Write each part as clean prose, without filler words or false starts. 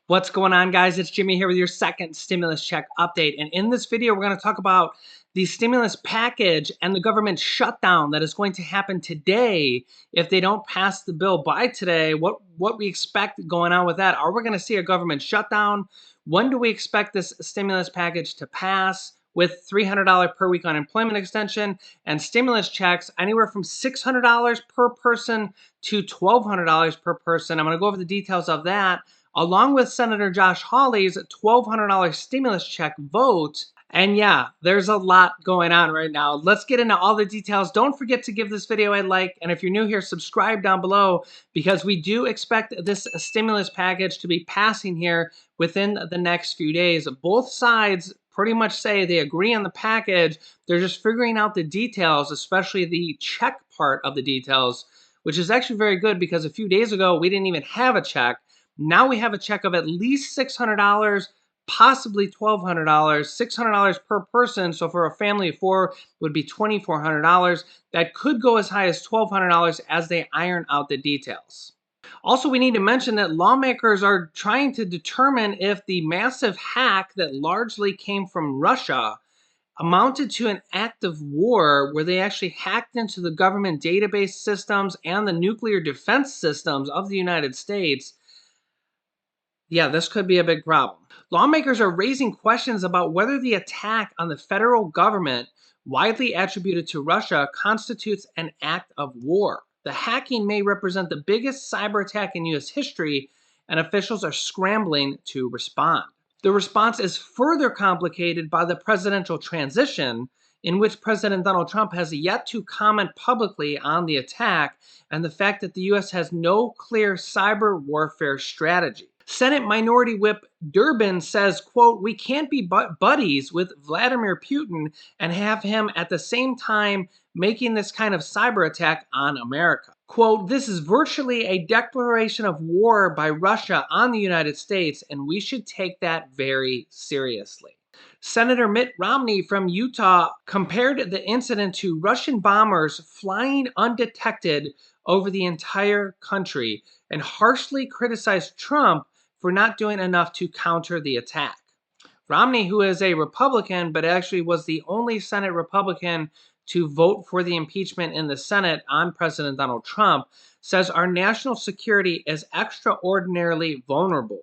What's going on, guys? It's Jimmy here with your second stimulus check update. And in this video, we're going to talk about the stimulus package and the government shutdown that is going to happen today if they don't pass the bill by today. What we expect going on with that. Are we going to see a government shutdown? When do we expect this stimulus package to pass? With $300 per week unemployment extension and stimulus checks anywhere from $600 per person to $1,200 per person. I'm going to go over the details of that, along with Senator Josh Hawley's $1,200 stimulus check vote. And yeah, there's a lot going on right now. Let's get into all the details. Don't forget to give this video a like. And if you're new here, subscribe down below, because we do expect this stimulus package to be passing here within the next few days. Both sides pretty much say they agree on the package. They're just figuring out the details, especially the check part of the details, which is actually very good because a few days ago, we didn't even have a check. Now we have a check of at least $600, possibly $1,200, $600 per person. So for a family of four, would be $2,400. That could go as high as $1,200 as they iron out the details. Also, we need to mention that lawmakers are trying to determine if the massive hack that largely came from Russia amounted to an act of war where they actually hacked into the government database systems and the nuclear defense systems of the United States. Yeah, this could be a big problem. Lawmakers are raising questions about whether the attack on the federal government, widely attributed to Russia, constitutes an act of war. The hacking may represent the biggest cyber attack in U.S. history, and officials are scrambling to respond. The response is further complicated by the presidential transition, in which President Donald Trump has yet to comment publicly on the attack, and the fact that the U.S. has no clear cyber warfare strategy. Senate Minority Whip Durbin says, quote, "We can't be buddies with Vladimir Putin and have him at the same time making this kind of cyber attack on America. Quote, this is virtually a declaration of war by Russia on the United States, and we should take that very seriously." Senator Mitt Romney from Utah compared the incident to Russian bombers flying undetected over the entire country and harshly criticized Trump for not doing enough to counter the attack. Romney, who is a Republican, but actually was the only Senate Republican to vote for the impeachment in the Senate on President Donald Trump, says our national security is extraordinarily vulnerable.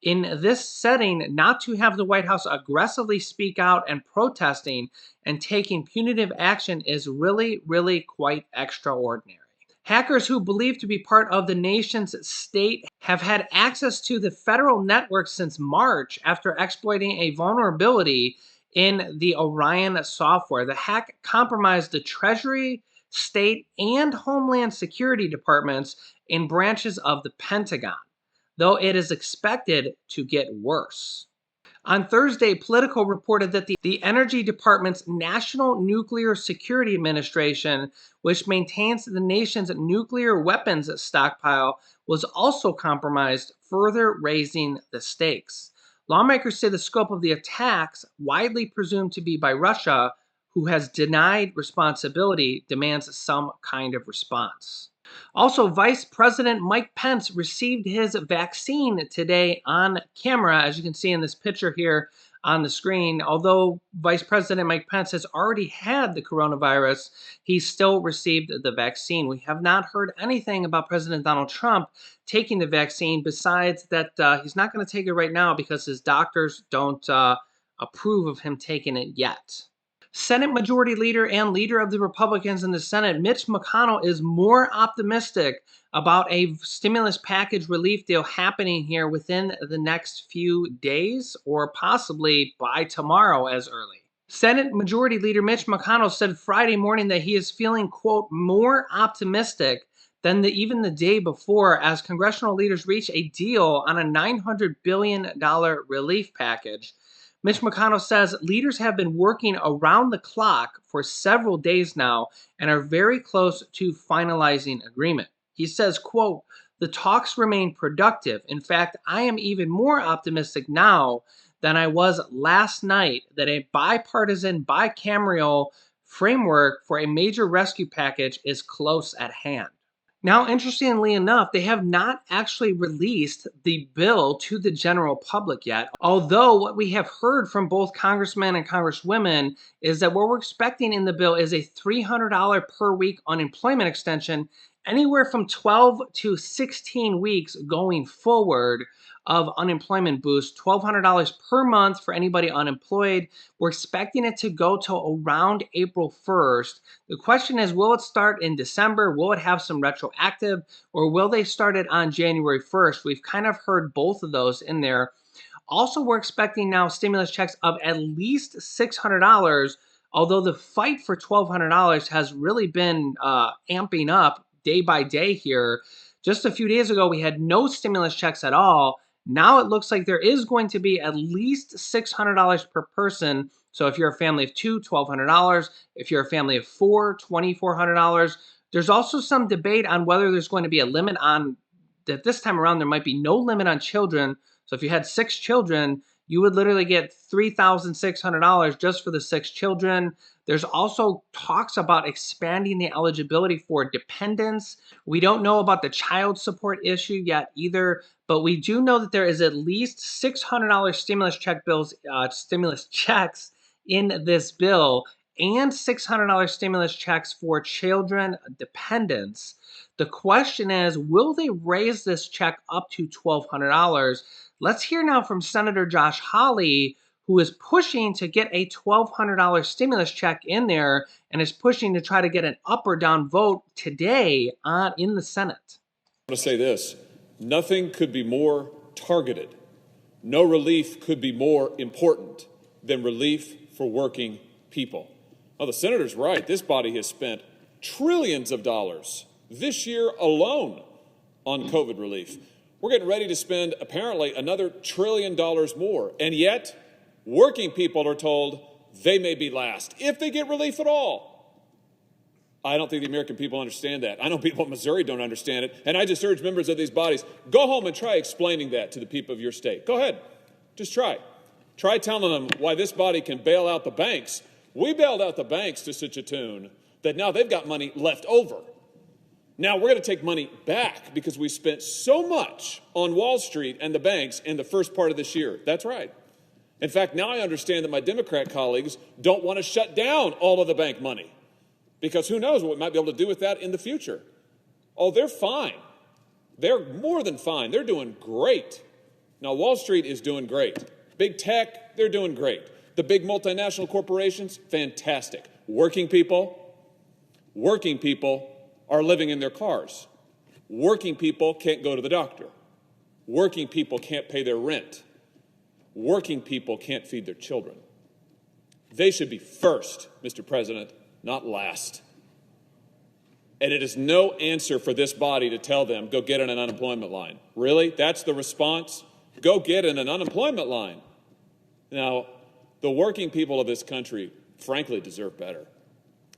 In this setting, not to have the White House aggressively speak out and protesting and taking punitive action is really, really quite extraordinary. Hackers who believe to be part of the nation's state have had access to the federal network since March after exploiting a vulnerability in the Orion software. The hack compromised the Treasury, State, and Homeland Security departments in branches of the Pentagon, though it is expected to get worse. On Thursday, Politico reported that the Energy Department's National Nuclear Security Administration, which maintains the nation's nuclear weapons stockpile, was also compromised, further raising the stakes. Lawmakers say the scope of the attacks, widely presumed to be by Russia, who has denied responsibility, demands some kind of response. Also, Vice President Mike Pence received his vaccine today on camera, as you can see in this picture here on the screen. Although Vice President Mike Pence has already had the coronavirus, he still received the vaccine. We have not heard anything about President Donald Trump taking the vaccine, besides that he's not going to take it right now because his doctors don't approve of him taking it yet. Senate Majority Leader and leader of the Republicans in the Senate, Mitch McConnell, is more optimistic about a stimulus package relief deal happening here within the next few days, or possibly by tomorrow as early. Senate Majority Leader Mitch McConnell said Friday morning that he is feeling, quote, more optimistic than even the day before, as congressional leaders reach a deal on a $900 billion relief package. Mitch McConnell says leaders have been working around the clock for several days now and are very close to finalizing agreement. He says, quote, the talks remain productive. In fact, I am even more optimistic now than I was last night that a bipartisan, bicameral framework for a major rescue package is close at hand. Now, interestingly enough, they have not actually released the bill to the general public yet. Although, what we have heard from both congressmen and congresswomen is that what we're expecting in the bill is a $300 per week unemployment extension, anywhere from 12 to 16 weeks going forward of unemployment boost, $1,200 per month for anybody unemployed. We're expecting it to go till around April 1st. The question is, will it start in December? Will it have some retroactive, or will they start it on January 1st? We've kind of heard both of those in there. Also, we're expecting now stimulus checks of at least $600, although the fight for $1,200 has really been amping up day by day here. Just a few days ago, we had no stimulus checks at all. Now it looks like there is going to be at least $600 per person. So if you're a family of two, $1,200. If you're a family of four, $2,400. There's also some debate on whether there's going to be a limit on that. This time around, there might be no limit on children. So if you had 6 children, you would literally get $3,600 just for the 6 children. There's also talks about expanding the eligibility for dependents. We don't know about the child support issue yet either, but we do know that there is at least $600 stimulus checks in this bill, and $600 stimulus checks for children dependents. The question is, will they raise this check up to $1,200? Let's hear now from Senator Josh Hawley, who is pushing to get a $1,200 stimulus check in there and is pushing to try to get an up or down vote today in the Senate. I want to say this: nothing could be more targeted. No relief could be more important than relief for working people. Now, the senator's right. This body has spent trillions of dollars this year alone on COVID relief. We're getting ready to spend apparently another $1 trillion more. And yet, working people are told they may be last if they get relief at all. I don't think the American people understand that. I know people in Missouri don't understand it. And I just urge members of these bodies, go home and try explaining that to the people of your state. Go ahead. Just try. Try telling them why this body can bail out the banks. We bailed out the banks to such a tune that now they've got money left over. Now we're going to take money back because we spent so much on Wall Street and the banks in the first part of this year. That's right. In fact, now I understand that my Democrat colleagues don't want to shut down all of the bank money because who knows what we might be able to do with that in the future. Oh, they're fine. They're more than fine. They're doing great. Now, Wall Street is doing great. Big tech, they're doing great. The big multinational corporations, fantastic. Working people are living in their cars. Working people can't go to the doctor. Working people can't pay their rent. Working people can't feed their children. They should be first, Mr. President, not last. And it is no answer for this body to tell them, go get in an unemployment line. Really? That's the response? Go get in an unemployment line. Now, the working people of this country, frankly, deserve better.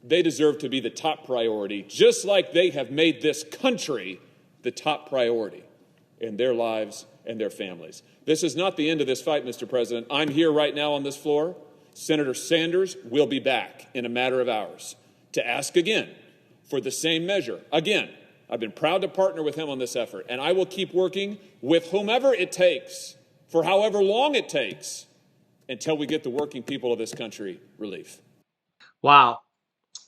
They deserve to be the top priority, just like they have made this country the top priority in their lives and their families. This is not the end of this fight, Mr. President. I'm here right now on this floor. Senator Sanders will be back in a matter of hours to ask again for the same measure. Again, I've been proud to partner with him on this effort, and I will keep working with whomever it takes for however long it takes until we get the working people of this country relief. Wow.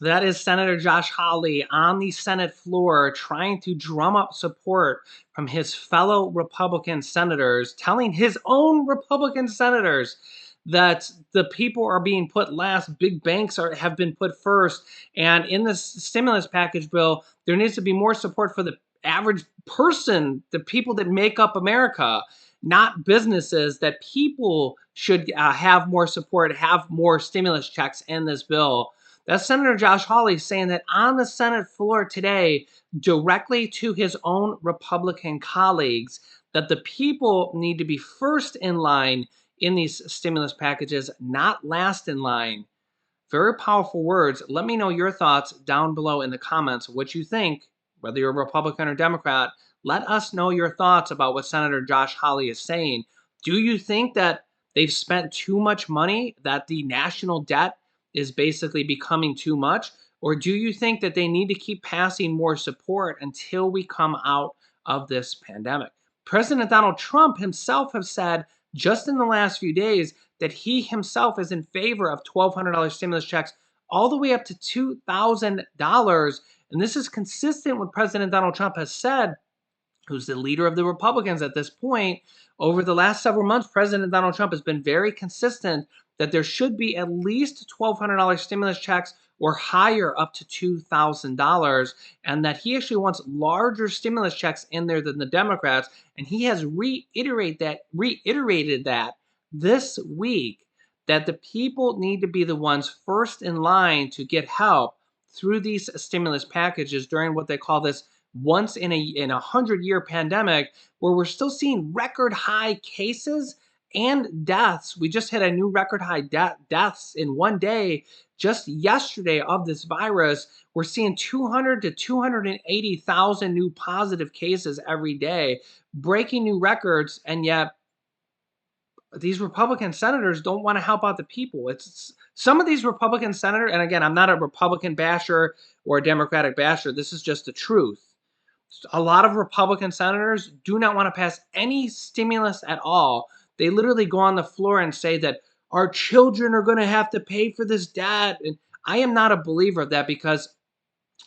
That is Senator Josh Hawley on the Senate floor trying to drum up support from his fellow Republican senators, telling his own Republican senators that the people are being put last, big banks have been put first, and in this stimulus package bill, there needs to be more support for the average person, the people that make up America, not businesses, that people should have more support, have more stimulus checks in this bill. That's Senator Josh Hawley saying that on the Senate floor today, directly to his own Republican colleagues, that the people need to be first in line in these stimulus packages, not last in line. Very powerful words. Let me know your thoughts down below in the comments, what you think, whether you're a Republican or Democrat. Let us know your thoughts about what Senator Josh Hawley is saying. Do you think that they've spent too much money, that the national debt is basically becoming too much? Or do you think that they need to keep passing more support until we come out of this pandemic? President Donald Trump himself has said just in the last few days that he himself is in favor of $1,200 stimulus checks all the way up to $2,000. And this is consistent with President Donald Trump has said, who's the leader of the Republicans at this point. Over the last several months, President Donald Trump has been very consistent that there should be at least $1,200 stimulus checks or higher up to $2,000, and that he actually wants larger stimulus checks in there than the Democrats. And he has reiterated that this week, that the people need to be the ones first in line to get help through these stimulus packages during what they call this once in a 100-year pandemic, where we're still seeing record high cases and deaths. We just hit a new record high deaths in one day just yesterday of this virus. We're seeing 200 to 280,000 new positive cases every day, breaking new records, and yet these Republican senators don't want to help out the people. It's some of these Republican senators, and again, I'm not a Republican basher or a Democratic basher. This is just the truth. A lot of Republican senators do not want to pass any stimulus at all. They literally go on the floor and say that our children are going to have to pay for this debt. And I am not a believer of that, because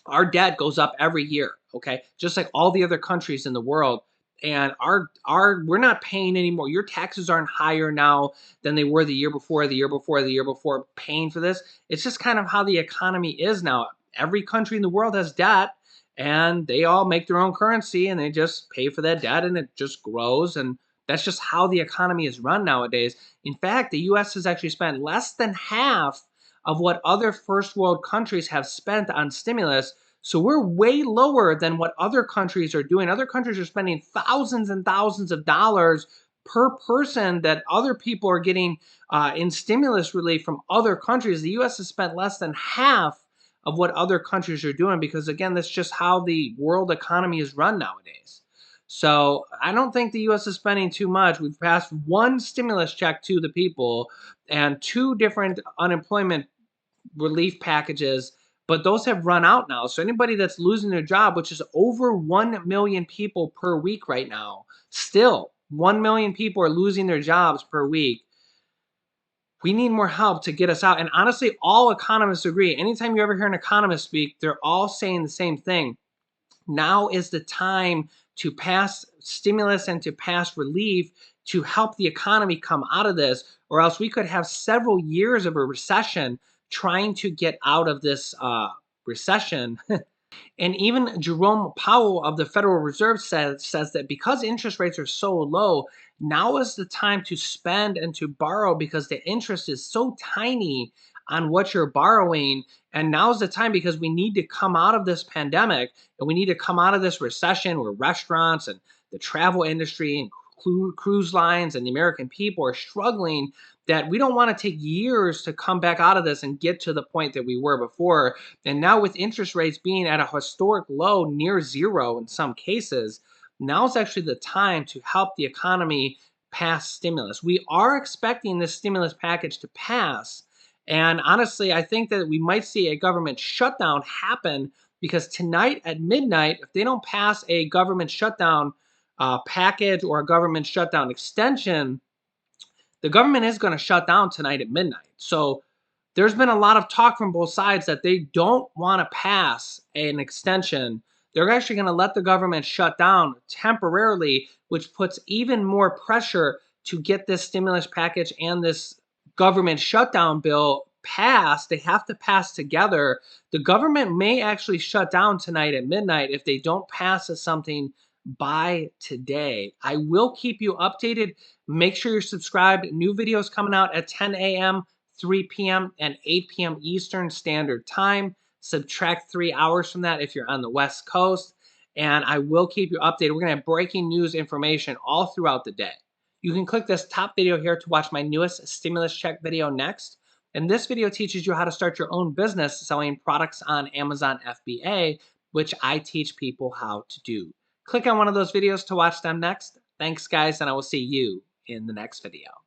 our debt goes up every year, okay? Just like all the other countries in the world. And we're not paying anymore. Your taxes aren't higher now than they were the year before, paying for this. It's just kind of how the economy is now. Every country in the world has debt, and they all make their own currency, and they just pay for that debt, and it just grows. And that's just how the economy is run nowadays. In fact, the US has actually spent less than half of what other first world countries have spent on stimulus. So we're way lower than what other countries are doing. Other countries are spending thousands and thousands of dollars per person that other people are getting in stimulus relief from other countries. The US has spent less than half of what other countries are doing, because again, that's just how the world economy is run nowadays. So I don't think the US is spending too much. We've passed one stimulus check to the people and two different unemployment relief packages, but those have run out now. So anybody that's losing their job, which is over 1 million people per week right now, still 1 million people are losing their jobs per week. We need more help to get us out. And honestly, all economists agree. Anytime you ever hear an economist speak, they're all saying the same thing. Now is the time to pass stimulus and to pass relief to help the economy come out of this, or else we could have several years of a recession trying to get out of this recession. And even Jerome Powell of the Federal Reserve says that because interest rates are so low, now is the time to spend and to borrow, because the interest is so tiny on what you're borrowing. And now's the time, because we need to come out of this pandemic, and we need to come out of this recession where restaurants and the travel industry and cruise lines and the American people are struggling, that we don't want to take years to come back out of this and get to the point that we were before. And now with interest rates being at a historic low, near zero in some cases, now is actually the time to help the economy pass stimulus. We are expecting this stimulus package to pass. And honestly, I think that we might see a government shutdown happen, because tonight at midnight, if they don't pass a government shutdown package or a government shutdown extension, the government is going to shut down tonight at midnight. So there's been a lot of talk from both sides that they don't want to pass an extension. They're actually going to let the government shut down temporarily, which puts even more pressure to get this stimulus package and this government shutdown bill passed. They have to pass together. The government may actually shut down tonight at midnight if they don't pass something by today. I will keep you updated. Make sure you're subscribed. New videos coming out at 10 a.m., 3 p.m., and 8 p.m. Eastern Standard Time. Subtract 3 hours from that if you're on the West Coast. And I will keep you updated. We're going to have breaking news information all throughout the day. You can click this top video here to watch my newest stimulus check video next. And this video teaches you how to start your own business selling products on Amazon FBA, which I teach people how to do. Click on one of those videos to watch them next. Thanks, guys, and I will see you in the next video.